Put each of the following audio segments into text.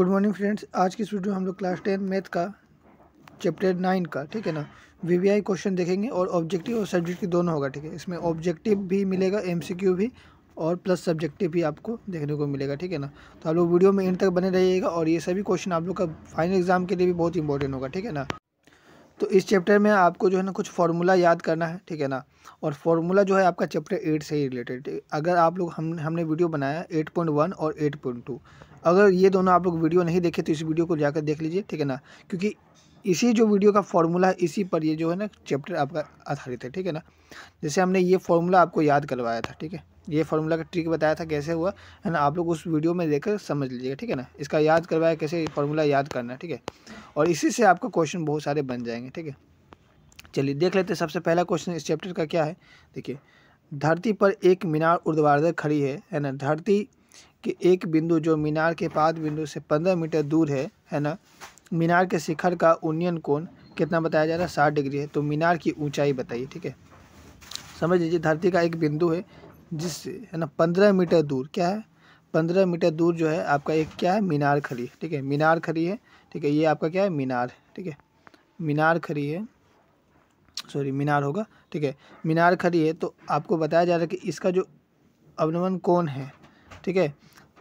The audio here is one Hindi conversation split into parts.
Good morning friends. आज की इस वीडियो में हम लोग क्लास 10 मैथ का चैप्टर 9 का, ठीक है ना, वीवीआई क्वेश्चन देखेंगे और ऑब्जेक्टिव और सब्जेक्टिव दोनों होगा, ठीक है। इसमें ऑब्जेक्टिव भी मिलेगा, एमसीक्यू भी और प्लस सब्जेक्टिव भी आपको देखने को मिलेगा, ठीक है ना। तो आप लोग वीडियो में एंड तक बने रहिएगा और ये सभी क्वेश्चन आप लोग का फाइनल एग्जाम के लिए भी बहुत इंपॉर्टेंट होगा, ठीक है ना। तो इस चैप्टर में आपको जो है ना कुछ फार्मूला याद करना है, ठीक है ना। और फार्मूला जो है आपका चैप्टर 8 से ही रिलेटेड। अगर आप लोग हमने वीडियो बनाया 8.1 और 8.2, अगर ये दोनों आप लोग वीडियो नहीं देखे तो इस वीडियो को जाकर देख लीजिए, ठीक है ना। क्योंकि इसी जो वीडियो का फार्मूला है इसी पर ये जो है ना चैप्टर आपका आधारित है, ठीक है ना। जैसे हमने ये फार्मूला आपको याद करवाया था, ठीक है, ये फार्मूला का ट्रिक बताया था कैसे हुआ है ना, आप लोग उस वीडियो में देखकर समझ लीजिएगा, ठीक है ना। इसका याद करवाया कैसे फार्मूला याद करना है, ठीक है। और इसी से आपका क्वेश्चन बहुत सारे बन जाएंगे, ठीक है। चलिए देख लेते हैं। सबसे पहला क्वेश्चन इस चैप्टर का क्या है, देखिए। धरती पर एक मीनार ऊर्ध्वाधर खड़ी है ना। धरती के एक बिंदु जो मीनार के पाद बिंदु से 15 मीटर दूर है ना। मीनार के शिखर का उन्नयन कोण कितना बताया जा रहा है, 60 डिग्री है। तो मीनार की ऊंचाई बताइए, ठीक है। समझ लीजिए, धरती का एक बिंदु है जिससे है ना 15 मीटर दूर, क्या है, 15 मीटर दूर जो है आपका एक क्या है, मीनार खड़ी है, ठीक है। मीनार खड़ी है, ठीक है। ये आपका क्या है, मीनार, ठीक है। मीनार खड़ी है, सॉरी मीनार होगा, ठीक है। मीनार खड़ी है। तो आपको बताया जा रहा है कि इसका जो अवनमन कोण है, ठीक है,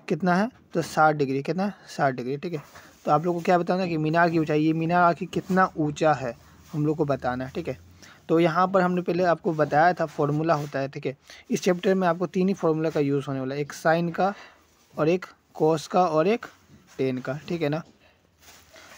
कितना है, तो 60 डिग्री, कितना है, 60 डिग्री, ठीक है। तो आप लोग को क्या बताना है कि मीनार की ऊंचाई, ये मीनार आखिर कितना ऊंचा है हम लोग को बताना है, ठीक है। तो यहाँ पर हमने पहले आपको बताया था फॉर्मूला होता है, ठीक है। इस चैप्टर में आपको 3 ही फॉर्मूला का यूज़ होने वाला है, एक साइन का और एक कॉस का और एक टेन का, ठीक है ना।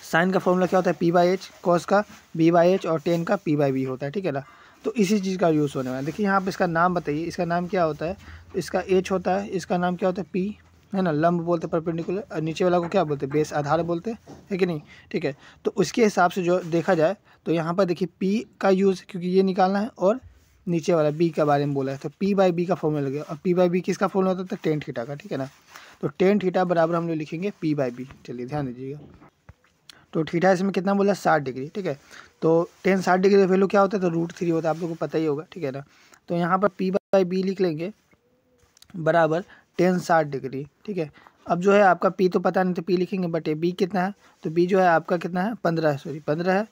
साइन का फॉर्मूला क्या होता है, P/H, कॉस का B/H और टेन का P/B होता है, ठीक है ना। तो इसी चीज़ का यूज़ होने वाला है। देखिए यहाँ पर इसका नाम बताइए, इसका नाम क्या होता है, तो इसका H होता है, इसका नाम क्या होता है, P है ना, लंब बोलते हैं परपेंडिकुलर, और नीचे वाला को क्या बोलते हैं, बेस, आधार बोलते हैं, है कि नहीं, ठीक है। तो उसके हिसाब से जो देखा जाए तो यहाँ पर देखिए P का यूज़, क्योंकि ये निकालना है, और नीचे वाला B के बारे में बोला है, तो P/B का फॉर्मूला लगे। और P/B किसका फॉर्मूला होता है, टेन थीटा का, ठीक है ना। तो टेन थीटा बराबर हम लोग लिखेंगे P/B। चलिए ध्यान दीजिएगा। तो थीटा इसमें कितना बोला, 60 डिग्री, ठीक है। तो टेन 60 डिग्री का वैल्यू क्या होता है, तो √3 होता है, आप लोगों को पता ही होगा, ठीक है ना। तो यहाँ पर P/B लिख लेंगे बराबर टेन 60 डिग्री, ठीक है। अब जो है आपका P तो पता नहीं, तो P लिखेंगे, बट ये B कितना है, तो B जो है आपका कितना है, 15 है, सॉरी 15 है,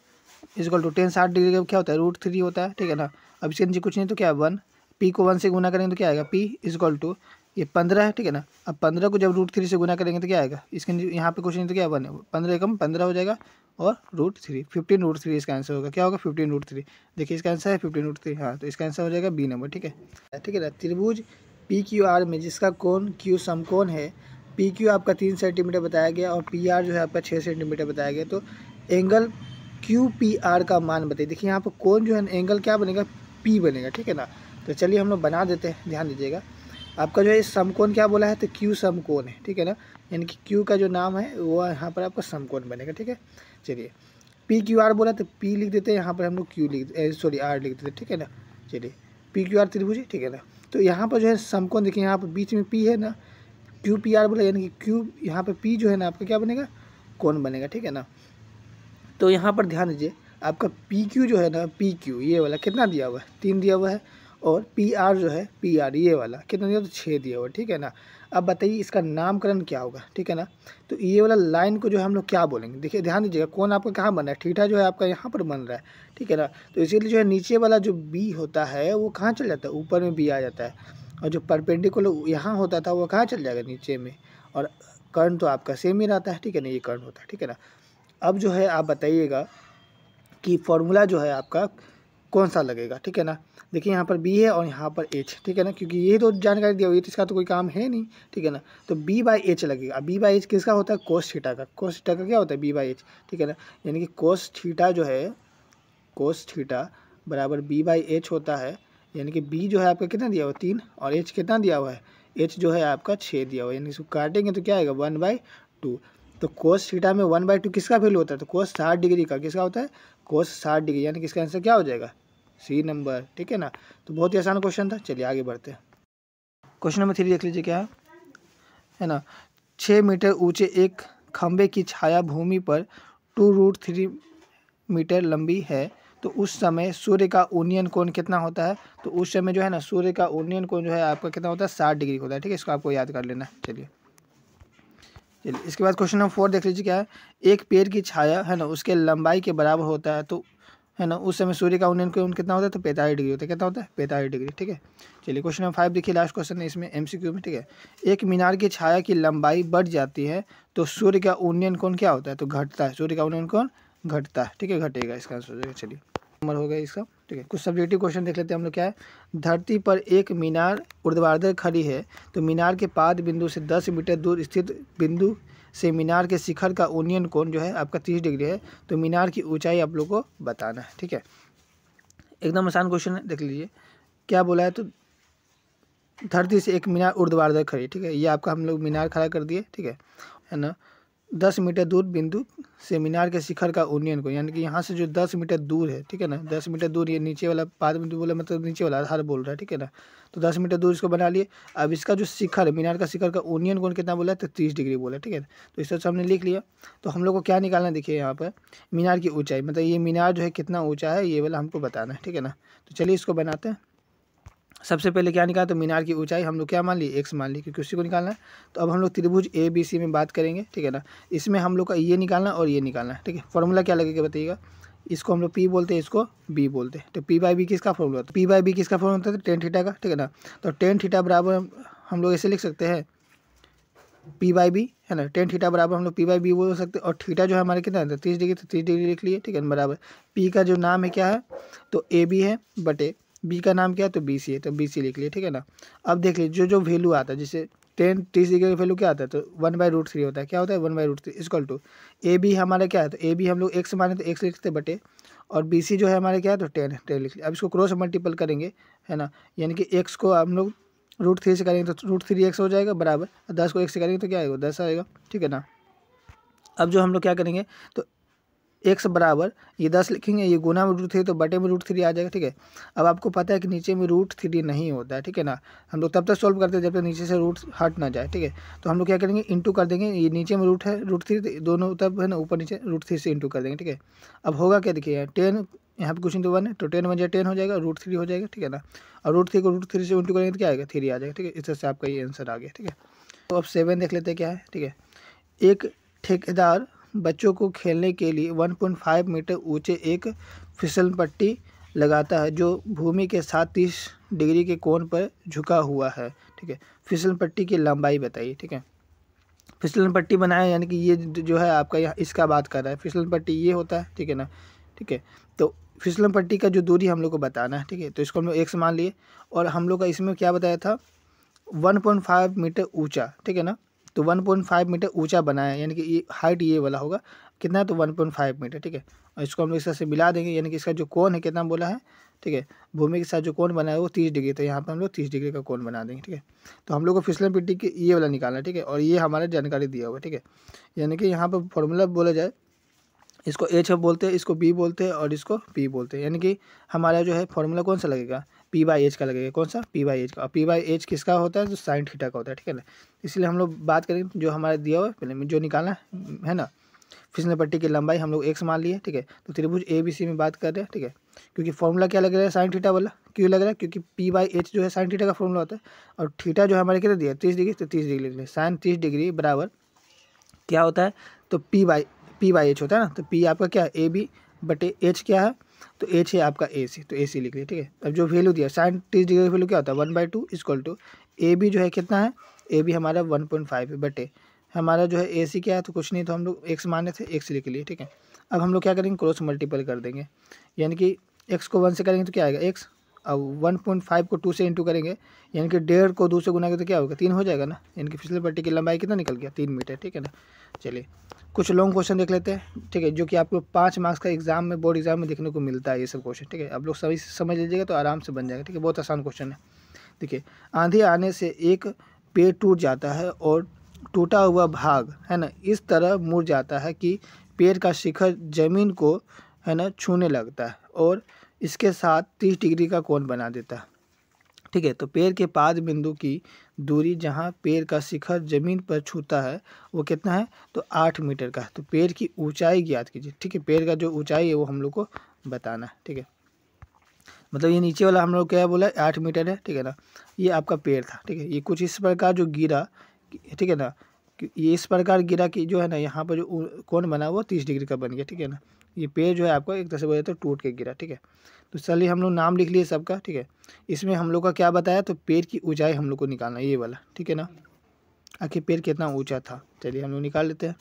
इक्वल टू टेन 60 डिग्री का क्या होता है, √3 होता है, ठीक है ना। अब इसके नीचे कुछ नहीं तो क्या है, 1, P को 1 से गुना करेंगे तो क्या आएगा, P इक्वल टू ये 15 है, ठीक है ना। अब 15 को जब √3 से गुना करेंगे तो क्या आएगा, इसके यहाँ पे कुछ नहीं तो क्या है, 1 है, 15 कम 15 हो जाएगा और √3, 15√3 इसका आंसर होगा, क्या होगा, 15√3। देखिए इसका आंसर है 15√3, हाँ। तो इसका आंसर हो जाएगा B नंबर, ठीक है, ठीक है ना। त्रिभुज PQR में जिसका कोण Q समकोण है, PQ आपका 3 सेंटीमीटर बताया गया और PR जो है आपका 6 सेंटीमीटर बताया गया। तो एंगल QPR का मान बताइए। देखिए यहाँ पर कोण जो है एंगल क्या बनेगा, P बनेगा, ठीक है ना। तो चलिए हम लोग बना देते हैं, ध्यान दीजिएगा। आपका जो है समकोण क्या बोला है, तो Q समकोण है, ठीक है ना। यानी कि Q का जो नाम है वो यहाँ पर आपका समकोण बनेगा, ठीक है। चलिए PQR बोला तो P लिख देते हैं, यहाँ पर हम लोग Q लिख, सॉरी R लिख देते हैं, ठीक है ना। चलिए PQR त्रिभुज, ठीक है ना। तो यहाँ पर जो है समकोण देखिए, यहाँ पर बीच में P है ना, QPR बोला, यानी कि Q यहाँ पर P जो है ना आपका क्या बनेगा, कोण बनेगा, ठीक है ना। तो यहाँ पर ध्यान दीजिए, आपका PQ जो है ना, PQ ये वाला कितना दिया हुआ है, 3 दिया हुआ है, और PR जो है PR ये वाला कितना दिया हुआ, तो 6 दिया हुआ है, ठीक है ना। अब बताइए इसका नामकरण क्या होगा, ठीक है ना। तो ये वाला लाइन को जो है हम लोग क्या बोलेंगे, देखिए ध्यान दीजिएगा, कौन आपका कहाँ बन रहा है, थीटा जो है आपका यहाँ पर बन रहा है, ठीक है ना। तो इसीलिए जो है नीचे वाला जो B होता है वो कहाँ चल जाता है, ऊपर में B आ जाता है, और जो परपेंडिकुलर यहाँ होता था वो कहाँ चल जाएगा, नीचे में। और कर्ण तो आपका सेम ही रहता है, ठीक है ना, ये कर्ण होता है, ठीक है ना। अब जो है आप बताइएगा कि फॉर्मूला जो है आपका कौन सा लगेगा, ठीक है ना। देखिए यहाँ पर B है और यहाँ पर H, ठीक है ना, क्योंकि ये तो जानकारी दी हुई है तो इसका तो कोई काम है नहीं, ठीक है ना। तो B/H लगेगा। B/H किसका होता है, कोस थीटा का। कोस थीटा का क्या होता है, B/H, ठीक है ना। यानी कि कोस थीटा जो है, कोस थीटा बराबर B/H होता है। यानी कि B जो है आपका कितना दिया हुआ, 3, और H कितना दिया हुआ है, H जो है आपका 6 दिया हुआ है। यानी इसको काटेंगे तो क्या आएगा, 1/2। तो कोस थीटा में 1/2 किसका वैल्यू होता है, तो कोस 60 डिग्री का किसका होता है, कोस 60 डिग्री, यानी कि इसका आंसर क्या हो जाएगा, C नंबर, ठीक है ना। तो बहुत ही आसान क्वेश्चन था। चलिए आगे बढ़ते हैं। क्वेश्चन नंबर 3 देख लीजिए क्या है ना। 6 मीटर ऊंचे एक खंबे की छाया भूमि पर 2√3 मीटर लंबी है। तो उस समय सूर्य का उन्नयन कोण कितना होता है, तो उस समय जो है ना सूर्य का उन्नयन कोण जो है आपका कितना होता है, 60 डिग्री होता है, ठीक है। इसको आपको याद कर लेना है। चलिए चलिए इसके बाद क्वेश्चन नंबर 4 देख लीजिए क्या है। एक पेड़ की छाया है ना उसके लंबाई के बराबर होता है तो है ना उस समय सूर्य का उन्नयन कोण कितना होता है, तो 45 डिग्री होता है। कितना होता है, 45 डिग्री। ठीक है, चलिए क्वेश्चन नंबर 5 देखिए, लास्ट क्वेश्चन है इसमें MCQ में। ठीक है, एक मीनार की छाया की लंबाई बढ़ जाती है तो सूर्य का उन्नयन कोण क्या होता है, तो घटता है। सूर्य का उन्नयन कोण घटता है। ठीक है, घटेगा इसका आंसर हो जाएगा। चलिए नंबर हो गया इसका। ठीक है, कुछ सब्जेक्टिव क्वेश्चन देख लेते हैं हम लोग। क्या है, धरती पर एक मीनार ऊर्ध्वाधर खड़ी है तो मीनार के पाद बिंदु से 10 मीटर दूर स्थित बिंदु से मीनार के शिखर का उन्नयन कोण जो है आपका 30 डिग्री है, तो मीनार की ऊंचाई आप लोग को बताना है। ठीक है, एकदम आसान क्वेश्चन है, देख लीजिए क्या बोला है। तो धरती से एक मीनार ऊर्ध्वाधर खड़ी, ठीक है, ये आपका हम लोग मीनार खड़ा कर दिए। ठीक है ना, 10 मीटर दूर बिंदु से मीनार के शिखर का उन्नयन को, यानी कि यहाँ से जो 10 मीटर दूर है, ठीक है ना, 10 मीटर दूर, ये नीचे वाला पाद बिंदु बोला मतलब नीचे वाला आधार बोल रहा है। ठीक है ना, तो 10 मीटर दूर इसको बना लिए। अब इसका जो शिखर है, मीनार का शिखर का उन्नयन कोण कितना बोला है, तो 30 डिग्री बोला। ठीक है, तो इस तरह से हमने लिख लिया। तो हम लोग को क्या निकालना है, देखिए यहाँ पर मीनार की ऊँचाई, मतलब ये मीनार जो है कितना ऊँचा है, ये वाला हमको बताना है। ठीक है ना, तो चलिए इसको बनाते हैं। सबसे पहले क्या निकाला, तो मीनार की ऊंचाई हम लोग क्या मान लिए, x मान ली, क्योंकि उसी को निकालना है। तो अब हम लोग त्रिभुज ABC में बात करेंगे। ठीक है ना, इसमें हम लोग का ये निकालना और ये निकालना है। ठीक है, फॉर्मूला क्या लगेगा बताइएगा। इसको हम लोग P बोलते हैं, इसको B बोलते हैं। तो P/B किसका फॉर्मूला होता है, P/B किसका फॉर्मूला होता है, टेन थीटा का। ठीक है ना, तो टेन थीटा बराबर हम लोग ऐसे लिख सकते हैं P/B, है ना, टेन थीटा बराबर हम लोग P/B बोल सकते हैं। और थीटा जो है हमारे कितना है, 30 डिग्री, तो 30 डिग्री लिख लिए। ठीक है, बराबर P का जो नाम है क्या है, तो AB है, बटे B का नाम क्या है, तो BC है, तो BC लिख लिए। ठीक है ना, अब देख लीजिए जो वैल्यू आता है, जैसे 30 डिग्री का वैल्यू क्या आता है, तो 1/√3 होता है। क्या होता है, 1/√3 इक्वल टू AB हमारा क्या है, तो AB हम लोग x माने तो x लिखते बटे, और BC जो है हमारे क्या है, तो 10 लिख लिया। अब इसको क्रॉस मल्टीपल करेंगे, है ना, यानी कि x को हम लोग √3 से करेंगे तो √3x हो जाएगा, बराबर 10 को x से करेंगे तो क्या आएगा, 10 आएगा। ठीक है ना, अब जो हम लोग क्या करेंगे, तो x बराबर ये 10 लिखेंगे, ये गुना में √3 तो बटे में √3 आ जाएगा। ठीक है, अब आपको पता है कि नीचे में √3 नहीं होता है। ठीक है ना, हम लोग तब तक सॉल्व करते हैं जब तक नीचे से रूट हट ना जाए। ठीक है, तो हम लोग क्या करेंगे, इंटू कर देंगे, ये नीचे में रूट है √3, दोनों तब है ना ऊपर नीचे √3 से इंटू कर देंगे। ठीक है, अब होगा क्या, देखिए 10 यहाँ पे कुछ इंटू 1 है, तो 10 1 10 हो जाएगा, √3 हो जाएगा। ठीक है ना, और √3 को √3 से इंटू करेंगे तो क्या आएगा, 3 आ जाएगा। ठीक है, इस तरह से आपका ये आंसर आ गया। ठीक है, तो अब 7 देख लेते हैं क्या है। ठीक है, एक ठेकेदार बच्चों को खेलने के लिए 1.5 मीटर ऊंचे एक फिसल पट्टी लगाता है जो भूमि के साथ 30 डिग्री के कोण पर झुका हुआ है। ठीक है, फिसल पट्टी की लंबाई बताइए। ठीक है, फिसलन पट्टी बनाया, यानी कि ये जो है आपका यहाँ इसका बात कर रहा है, फिसलन पट्टी ये होता है। ठीक है ना, ठीक है, तो फिसलन पट्टी का जो दूरी हम लोग को बताना है। ठीक है, तो इसको हम लोग x मान लिए, और हम लोग का इसमें क्या बताया था, 1.5 मीटर ऊंचा। ठीक है ना, तो 1.5 मीटर ऊंचा बनाया, यानी कि ये हाइट ये वाला होगा कितना है, तो 1.5 मीटर। ठीक है, और इसको हम लोग इस तरह से मिला देंगे, यानी कि इसका जो कोण है कितना बोला है, ठीक है, भूमि के साथ जो कोण बना है वो 30 डिग्री, तो यहाँ पर हम लोग 30 डिग्री का कोण बना देंगे। ठीक है, तो हम लोग को फिसलन पट्टी की ये वाला निकालना है। ठीक है, और ये हमारा जानकारी दिया हुआ है। ठीक है, यानी कि यहाँ पर फॉर्मूला बोला जाए, इसको H बोलते हैं, इसको B बोलते हैं, और इसको P बोलते हैं। यानी कि हमारा जो है फॉर्मूला कौन सा लगेगा, P/H का लगेगा। कौन सा, P/H का। और P/H किसका होता है, तो साइन थीटा का होता है। ठीक है ना, इसलिए हम लोग बात करेंगे जो हमारा दिया हुआ है, पहले में जो निकालना है ना, फिसलन पट्टी की लंबाई हम लोग x मान लिए। ठीक है, तो त्रिभुज ABC में बात कर रहे हैं। ठीक है, क्योंकि फॉर्मूला क्या लग रहा है, साइन थीटा वाला। क्यों लग रहा है, क्योंकि P/H जो है साइन थीटा का फॉर्मूला होता है, और थीटा जो हमारे कितना दिया, 30 डिग्री, तो 30 डिग्री लिख लें। साइन 30 डिग्री बराबर क्या होता है, तो P/H होता है ना, तो P आपका क्या है, AB बटे H क्या है, तो H है आपका AC, तो AC लिख लिया। ठीक है, अब जो वैल्यू दिया साइन 30 डिग्री का वैल्यू क्या होता है, 1/2 इक्वल टू AB जो है कितना है, AB हमारा 1.5 है, बटे हमारा जो है AC क्या है, तो कुछ नहीं, तो हम लोग x माने थे, x लिख लिए। ठीक है, अब हम लोग क्या करेंगे, क्रॉस मल्टीपल कर देंगे, यानी कि x को 1 से करेंगे तो क्या आएगा x, अब 1.5 को 2 से इंटू करेंगे, यानी कि 1.5 को 2 से गुना करें तो क्या होगा, 3 हो जाएगा ना, यानी कि फिसलन पट्टी की लंबाई कितना निकल गया, 3 मीटर। ठीक है ना, चलिए कुछ लॉन्ग क्वेश्चन देख लेते हैं। ठीक है, जो कि आपको 5 मार्क्स का एग्जाम में, बोर्ड एग्जाम में देखने को मिलता है ये सब क्वेश्चन। ठीक है, आप लोग सभी समझ लीजिएगा तो आराम से बन जाएगा। ठीक है, बहुत आसान क्वेश्चन है। देखिए, आंधी आने से एक पेड़ टूट जाता है और टूटा हुआ भाग है ना इस तरह मुड़ जाता है कि पेड़ का शिखर जमीन को है ना छूने लगता है और इसके साथ 30 डिग्री का कोण बना देता है। ठीक है, तो पेड़ के पाद बिंदु की दूरी जहाँ पेड़ का शिखर जमीन पर छूता है वो कितना है, तो 8 मीटर का है। तो पेड़ की ऊंचाई ज्ञात कीजिए। ठीक है, पेड़ का जो ऊंचाई है वो हम लोग को बताना है। ठीक है, मतलब ये नीचे वाला हम लोग क्या बोला, 8 मीटर है। ठीक है ना, ये आपका पेड़ था। ठीक है, ये कुछ इस प्रकार जो गिरा, ठीक है ना, कि ये इस प्रकार गिरा कि जो है ना यहाँ पर जो कोण बना वो 30 डिग्री का बन गया, ठीक है ना। ये पेड़ जो है आपको एक तरह से बोले तो टूट के गिरा, ठीक है। तो चलिए हम लोग नाम लिख लिए सबका, ठीक है। इसमें हम लोग का क्या बताया, तो पेड़ की ऊंचाई हम लोग को निकालना ये वाला, ठीक है ना। आखिर पेड़ कितना ऊंचा था, चलिए हम लोग निकाल लेते हैं।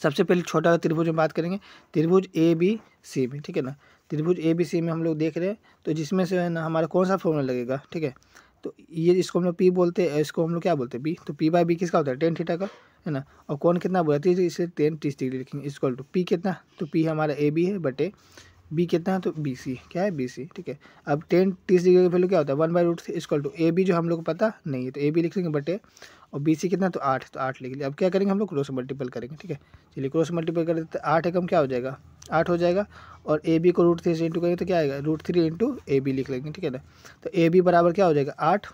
सबसे पहले छोटा त्रिभुज में बात करेंगे, त्रिभुज ए बी सी में, ठीक है ना। त्रिभुज ए बी सी में हम लोग देख रहे हैं, तो जिसमें से है ना हमारा कौन सा फॉर्मूला लगेगा, ठीक है। तो ये इसको हम लोग पी बोलते हैं, इसको हम लोग क्या बोलते हैं बी। तो पी बाई बी किसका होता है, टेन थीटा का, है ना। और कौन कितना बोला 30, इसलिए 30 डिग्री लिखेंगे। इक्वल टू पी कितना, तो पी हमारा ए बी है बटे बी कितना है, तो बी सी क्या है, बी सी, ठीक है। अब 30 डिग्री का वैल्यू क्या होता है, 1/√3 इक्वल टू ए बी जो हम लोग को पता नहीं है, तो ए बी लिख लेंगे बटे, और बी सी कितना, तो 8, तो 8 लिख लिया। अब क्या करेंगे हम लोग, क्रॉस मल्टीपल करेंगे, ठीक है। चलिए क्रॉस मल्टीपल कर देते, 8 एकम क्या हो जाएगा, 8 हो जाएगा। और ए बी को √3 से इंटू करेंगे तो क्या आएगा, √3 इंटू ए बी लिख लेंगे, ठीक है ना। तो ए बी बराबर क्या हो जाएगा 8,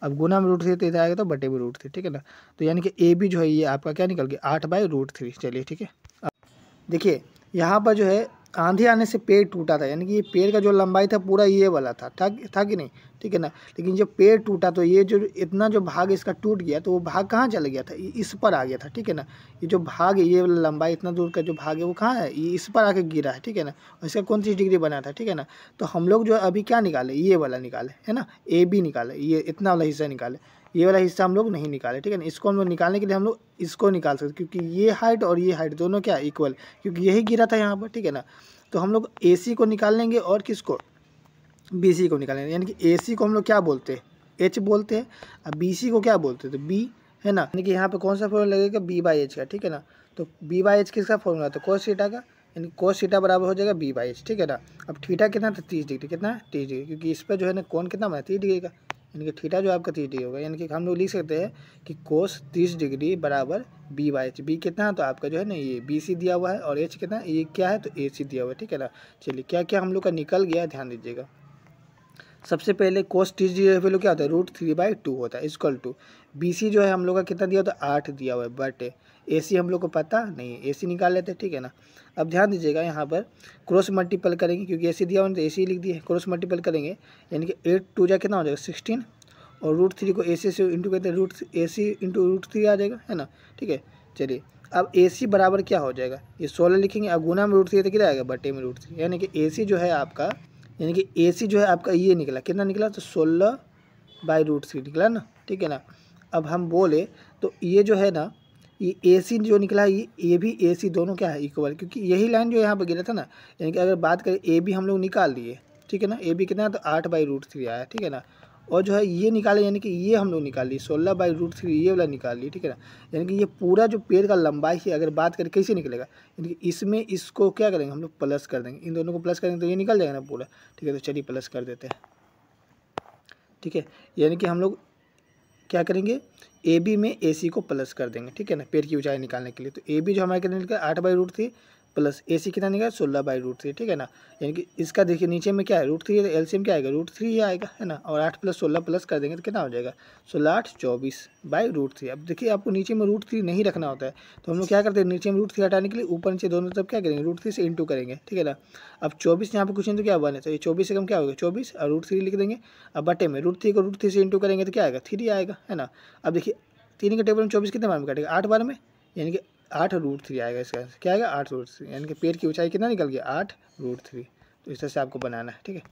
अब गुना में √3 तो इधर आएगा तो बटे में √3, ठीक है ना। तो यानी कि ए बी जो है ये आपका क्या निकल गया 8/√3। चलिए ठीक है। अब देखिए यहाँ पर जो है आंधी आने से पेड़ टूटा था, यानी कि ये पेड़ का जो लंबाई था पूरा ये वाला था कि नहीं, ठीक है ना। लेकिन जब पेड़ टूटा तो ये जो इतना जो भाग इसका टूट गया, तो वो भाग कहाँ चला गया था, ये इस पर आ गया था, ठीक है ना। ये जो भाग है, ये लंबाई इतना दूर का जो भाग है वो कहाँ है, ये इस पर आके गिरा है, ठीक है ना। और इसका 29 डिग्री बना था, ठीक है ना। तो हम लोग जो अभी क्या निकाले, ये वाला निकाले, है ना, ए बी निकाले, ये इतना वाला हिस्सा निकाले, ये वाला हिस्सा हम लोग नहीं निकाले, ठीक है ना। इसको हम लोग निकालने के लिए हम लोग इसको निकाल सकते, क्योंकि ये हाइट और ये हाइट दोनों क्या इक्वल, क्योंकि यही गिरा था यहाँ पर, ठीक है ना। तो हम लोग ए सी को निकाल लेंगे और किसको, बी सी को निकालेंगे। यानी कि ए सी को हम लोग क्या बोलते हैं, एच बोलते हैं, और बी सी को क्या बोलते हैं, तो बी, है ना। यानी कि यहाँ पे कौन सा फॉर्मूला लगेगा, बी बाई एच का, ठीक है ना। तो बी बाई एच किसका फॉर्मूला, तो कोस थीटा का, यानी कोस थीटा बराबर हो जाएगा बी बाई एच, ठीक है ना। अब थीटा कितना था 30 डिग्री, कितना है 30 डिग्री, क्योंकि इस पर जो है ना कौन कितना बना 30 डिग्री का, यानी कि थीटा जो आपका 30 डिग्री होगा। यानी कि हम लोग लिख सकते हैं कि कोस 30 डिग्री बराबर बी बाई एच। बी कितना है, तो आपका जो है ना ये बी सी दिया हुआ है, और एच कितना, ये क्या है, तो ए सी दिया हुआ है, ठीक है ना। चलिए क्या क्या हम लोग का निकल गया, ध्यान दीजिएगा। सबसे पहले कोस 30 डिग्री का वैल्यू क्या होता है, √3/2 होता है, इक्वल टू बी सी जो है हम लोग का कितना दिया होता है, 8 दिया हुआ है, बटे ए सी हम लोग को पता नहीं है, ए सी निकाल लेते हैं, ठीक है ना। अब ध्यान दीजिएगा यहाँ पर क्रॉस मल्टीपल करेंगे, क्योंकि ए सी दिया हुआ है तो ए सी लिख दिए, क्रॉस मल्टीपल करेंगे, यानी कि 8 2 जा कितना हो जाएगा 16, और √3 को ए सी से इंटू करते हैं, ए सी इंटू √3 आ जाएगा, है ना, ठीक है। चलिए अब ए सी बराबर क्या हो जाएगा, ये 16 लिखेंगे, अब गुना में √3 तो कितना आएगा, बटे में √3, यानी कि ए सी जो है आपका, यानी कि ए सी जो है आपका ये निकला, कितना निकला, तो 16/√3 निकला ना, ठीक है ना। अब हम बोले तो ये जो है ना, ये ए सी जो निकला है, ये भी ए सी दोनों क्या है इक्वल, क्योंकि यही लाइन जो यहाँ पर गिरा था ना। यानी कि अगर बात करें ए बी हम लोग निकाल लिए, ठीक है ना, ए बी कितना है, तो 8/√3 आया, ठीक है ना। और जो है ये निकाले, यानी कि ये हम लोग निकाल लिए 16/√3, ये वाला निकाल लिए, ठीक है ना। यानी कि ये पूरा जो पेड़ का लंबाई है, अगर बात करें कैसे निकलेगा, यानी कि इसमें इसको क्या करेंगे हम लोग, प्लस कर देंगे, इन दोनों को प्लस करेंगे तो ये निकल जाएगा ना पूरा, ठीक है। तो चलिए प्लस कर देते हैं, ठीक है। यानी कि हम लोग क्या करेंगे, ए बी में ए सी को प्लस कर देंगे, ठीक है ना, पेड़ की ऊंचाई निकालने के लिए। तो ए बी जो हमारे कितना निकला 8/√3 प्लस ए सी कितना निकला 16/√3, ठीक है ना। यानी कि इसका देखिए नीचे में क्या है √3 है, तो एलसीएम क्या आएगा √3 ही आएगा, है ना। और 8 + 16 प्लस कर देंगे तो कितना हो जाएगा 16 8 24/√3। अब देखिए आपको नीचे में √3 नहीं रखना होता है, तो हम लोग क्या करते हैं, नीचे में √3 हटाने के लिए ऊपर नीचे दोनों तरफ क्या करेंगे, √3 से इंटू करेंगे, ठीक है ना। अब 24 यहाँ पर कुछ नहीं तो क्या बने, तो ये 24 से कम क्या होगा 24, और √3 लिख देंगे। अब बटे में √3 को √3 से इंटू करेंगे तो क्या आएगा 3 आएगा, है ना। अब देखिए 3 के टेबल में 24 कितने बार में काटेगा 8 बार में, यानी कि 8√3 आएगा इसका आंसर, क्या आएगा 8√3, यानी कि पेड़ की ऊंचाई कितना निकल गया 8√3। तो इस तरह से आपको बनाना है, ठीक है।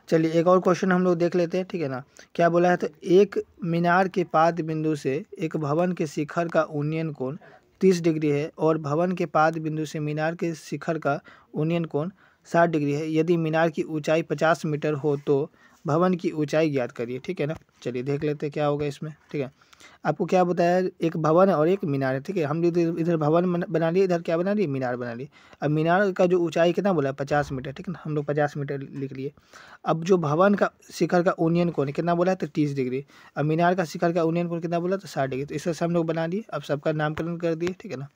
चलिए एक और क्वेश्चन हम लोग देख लेते हैं, ठीक है ना। क्या बोला है, तो एक मीनार के पाद बिंदु से एक भवन के शिखर का उन्नयन कोण 30 डिग्री है, और भवन के पाद बिंदु से मीनार के शिखर का उन्नयन कोण 60 डिग्री है। यदि मीनार की ऊंचाई 50 मीटर हो तो भवन की ऊंचाई ज्ञात करिए, ठीक है ना। चलिए देख लेते हैं क्या होगा इसमें, ठीक है। आपको क्या बताया, एक भवन है और एक मीनार है, ठीक है। हम इधर भवन बना लिए, इधर क्या बना लिए, मीनार बना लिए। अब मीनार का जो ऊंचाई कितना बोला है 50 मीटर, ठीक है ना, हम लोग 50 मीटर लिख लिए। अब जो भवन का शिखर का उन्नयन कोण कितना बोला है, तो 30 डिग्री। अब मीनार का शिखर का उन्नयन कोण कितना बोला, तो 60 डिग्री। तो इससे हम लोग बना लिए, अब सबका नामकरण कर दिए, ठीक है ना।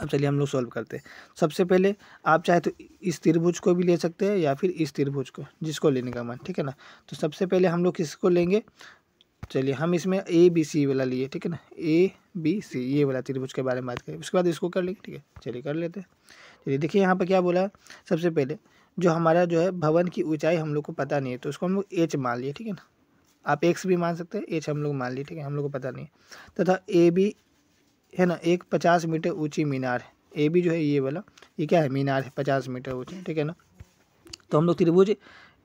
अब चलिए हम लोग सॉल्व करते हैं। सबसे पहले आप चाहे तो इस त्रिभुज को भी ले सकते हैं, या फिर इस त्रिभुज को, जिसको लेने का मन, ठीक है ना। तो सबसे पहले हम लोग किसको लेंगे, चलिए हम इसमें ए बी सी वाला लिए, ठीक है ना, ए बी सी ये वाला त्रिभुज के बारे में बात करें, उसके बाद इसको कर लेंगे, ठीक है। चलिए कर लेते हैं। चलिए देखिए यहाँ पर क्या बोला है, सबसे पहले जो हमारा जो है भवन की ऊंचाई हम लोग को पता नहीं है, तो उसको हम लोग एच मान लिए, ठीक है ना। आप एक्स भी मान सकते हैं, एच हम लोग मान लिए, ठीक है, हम लोग को पता नहीं। तथा ए बी है ना, एक 50 मीटर ऊंची मीनार है। ए बी जो है ये वाला, ये क्या है, मीनार है 50 मीटर ऊंची, ठीक है ना। तो हम लोग त्रिभुज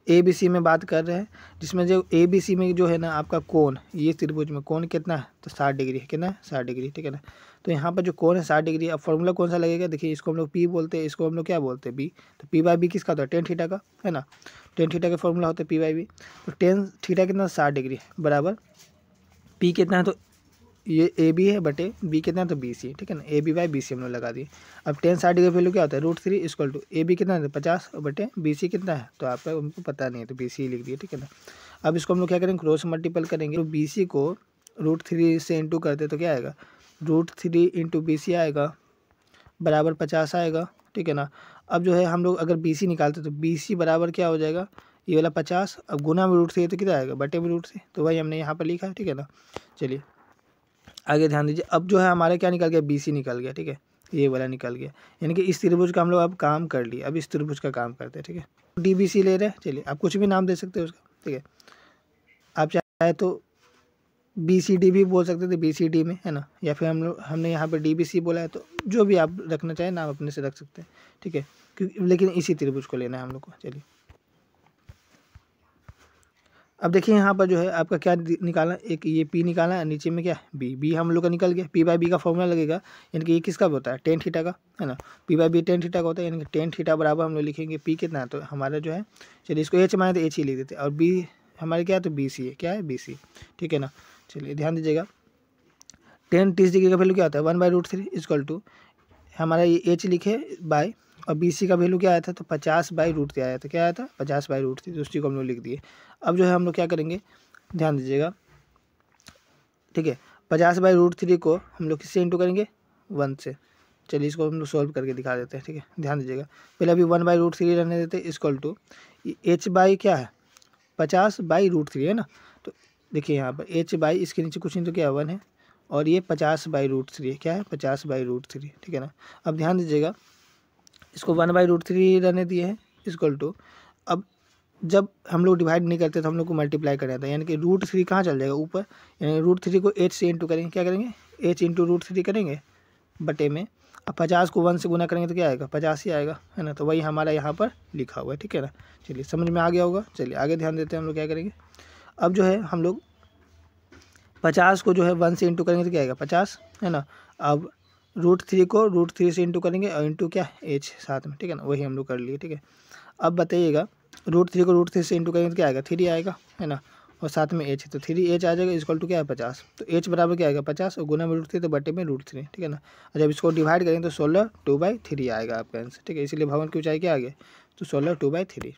ए बी सी में बात कर रहे हैं, जिसमें जो ए बी सी में जो है ना आपका कोण, ये त्रिभुज में कोण कितना है, तो 60 डिग्री है, कितना है, 60 डिग्री, ठीक है ना। तो यहाँ पर जो कोण है 60 डिग्री, अब फॉर्मूला कौन सा लगेगा, देखिए इसको हम लोग पी बोलते हैं, इसको हम लोग क्या बोलते हैं, बी। तो पी बाई बी किसका होता है, टेन थीटा का, है ना। टेन थीटा का फॉर्मूला होता है पी बाई बी। तो टेन थीटा कितना, 60 डिग्री बराबर पी कितना है, तो ये ए बी है बटे बी कितना है, तो बी सी, ठीक है ना। A B by B C हम लोग लगा दिए। अब टेन 60 डिग्री वैल्यू क्या होता है, √3 इक्वल टू ए बी कितना है, 50 बटे बी सी कितना है, तो आपका उनको पता नहीं है, तो बी सी लिख दिए, ठीक है ना। अब इसको हम लोग क्या करेंगे, क्रॉस मल्टीपल करेंगे। तो बी सी को √3 से इंटू करते तो क्या आएगा, √3 इंटू बी सी आएगा बराबर 50 आएगा, ठीक है ना। अब जो है हम लोग अगर बी सी निकालते तो बी सी बराबर क्या हो जाएगा, ये वाला 50, अब गुना में √3 तो कितना आएगा, बटे में √3, तो वही हमने यहाँ पर लिखा है, ठीक है ना। चलिए आगे ध्यान दीजिए। अब जो है हमारा क्या निकल गया, बी सी निकल गया, ठीक है, ये वाला निकल गया। यानी कि इस त्रिभुज का हम लोग अब काम कर लिए, अब इस त्रिभुज का काम करते हैं, ठीक है। डी बी सी ले रहे हैं, चलिए आप कुछ भी नाम दे सकते हो उसका, ठीक है। आप चाहे तो बी सी डी भी बोल सकते थे, बी सी डी में, है ना, या फिर हमने यहाँ पर डी बी सी बोला है, तो जो भी आप रखना चाहें नाम अपने से रख सकते हैं, ठीक है, क्योंकि लेकिन इसी त्रिभुज को लेना है हम लोग को। चलिए अब देखिए यहाँ पर जो है आपका क्या निकालना, एक ये पी निकालना है, नीचे में क्या है बी, बी हम लोग का निकल गया। पी बाई बी का फॉर्मूला लगेगा, यानी कि ये किसका होता है, टेन थीटा का, है ना। P by B tan theta का होता है, यानी कि टेन थीटा बराबर हम लोग लिखेंगे पी कितना है, तो हमारा जो है, चलिए इसको एच माने तो एच ही लिख देते, और बी हमारे क्या है, तो बी सी है, क्या है, बी सी, ठीक है ना। चलिए ध्यान दीजिएगा, टेन 30 डिग्री का वैल्यू क्या होता है, 1/√3 इक्वल टू हमारा ये एच लिखे बाय, और बी सी का वैल्यू क्या आया था, तो 50/√3 आया था, क्या आया था, 50/√3, तो उसी को हम लोग लिख दिए। अब जो है हम लोग क्या करेंगे, ध्यान दीजिएगा, ठीक है, 50/√3 को हम लोग किससे इंटू करेंगे, 1 से। चलिए इसको हम लोग सॉल्व करके दिखा देते हैं, ठीक है, ध्यान दीजिएगा। पहले अभी 1/√3 रहने देते हैं, इक्वल टू एच बाई क्या है, 50/√3 है ना। तो देखिए यहाँ पर एच बाई इसके नीचे कुछ नहीं तो क्या है, 1 है, और ये 50/√3 है, क्या है, 50/√3, ठीक है ना। अब ध्यान दीजिएगा, इसको 1/√3 रहने दिए हैं, इक्वल टू, अब जब हम लोग डिवाइड नहीं करते तो हम लोग को मल्टीप्लाई करना था, यानी कि √3 कहाँ चल जाएगा, ऊपर, यानी √3 को एच से इंटू करेंगे, क्या करेंगे, एच इंटू √3 करेंगे बटे में। अब 50 को 1 से गुना करेंगे तो क्या आएगा, 50 ही आएगा, है ना। तो वही हमारा यहाँ पर लिखा हुआ है, ठीक है ना। चलिए समझ में आ गया होगा। चलिए आगे ध्यान देते हैं, हम लोग क्या करेंगे, अब जो है हम लोग 50 को जो है 1 से इंटू करेंगे तो क्या आएगा, 50, है ना। अब √3 को √3 से इंटू करेंगे, और इंटू क्या, एच साथ में, ठीक है ना, वही हम लोग कर लिए, ठीक है। अब बताइएगा, √3 को √3 से इंटू करेंगे तो क्या आएगा, 3 आएगा, है ना, और साथ में एच है, तो 3h आ जाएगा, इक्वल टू क्या है, 50। तो एच बराबर क्या आएगा, 50, और गुना में √3 तो बटे में √3, ठीक है ना। और जब इसको डिवाइड करेंगे तो 16 2/3 आएगा आपका आंसर, ठीक है। इसीलिए भवन की ऊंचाई क्या आ गया, तो 16 2/3।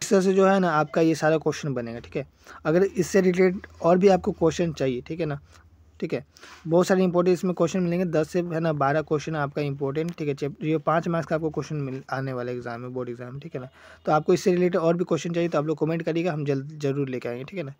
इस तरह से जो है ना आपका ये सारा क्वेश्चन बनेगा, ठीक है। अगर इससे रिलेटेड और भी आपको क्वेश्चन चाहिए, ठीक है ना, ठीक है, बहुत सारे इंपॉर्टेंट इसमें क्वेश्चन मिलेंगे, 10 से है ना 12 क्वेश्चन आपका इंपॉर्टेंट, ठीक है। ये 5 मार्क्स का आपको क्वेश्चन आने वाला एग्जाम में, बोर्ड एग्जाम में, ठीक है ना। तो आपको इससे रिलेटेड और भी क्वेश्चन चाहिए तो आप लोग कमेंट करिएगा, हम जरूर लेके आएंगे, ठीक है ना।